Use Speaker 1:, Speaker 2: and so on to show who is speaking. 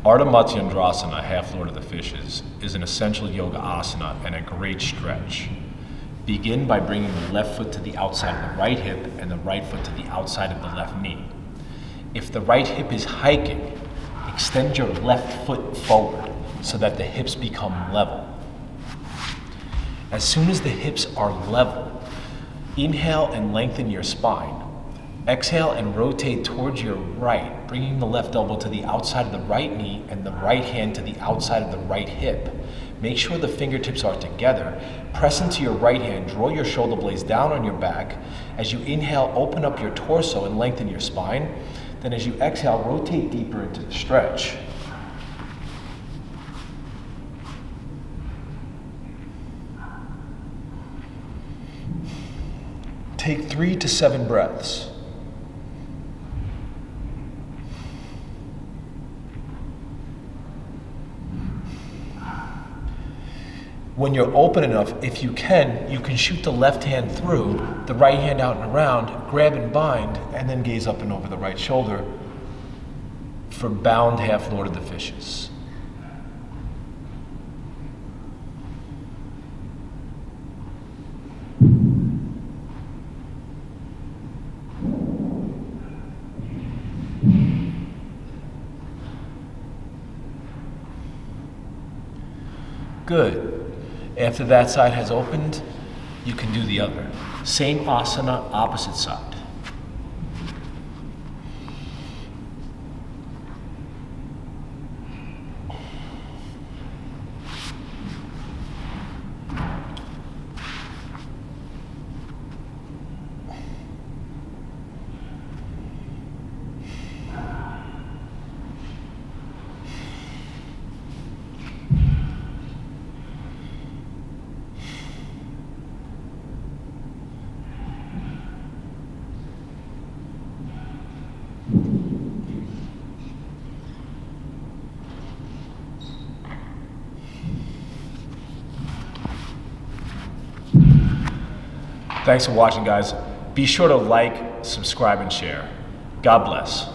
Speaker 1: Ardha Matsyendrasana, half Lord of the Fishes, is an essential yoga asana and a great stretch. Begin by bringing the left foot to the outside of the right hip and the right foot to the outside of the left knee. If the right hip is hiking, extend your left foot forward so that the hips become level. As soon as the hips are level, inhale and lengthen your spine. Exhale and rotate towards your right, bringing the left elbow to the outside of the right knee and the right hand to the outside of the right hip. Make sure the fingertips are together. Press into your right hand, draw your shoulder blades down on your back. As you inhale, open up your torso and lengthen your spine. Then as you exhale, rotate deeper into the stretch. Take 3 to 7 breaths. When you're open enough, if you can shoot the left hand through, the right hand out and around, grab and bind, and then gaze up and over the right shoulder for bound half Lord of the Fishes. Good. After that side has opened, you can do the other. Same asana, opposite side. Thanks for watching, guys. Be sure to like, subscribe, and share. God bless.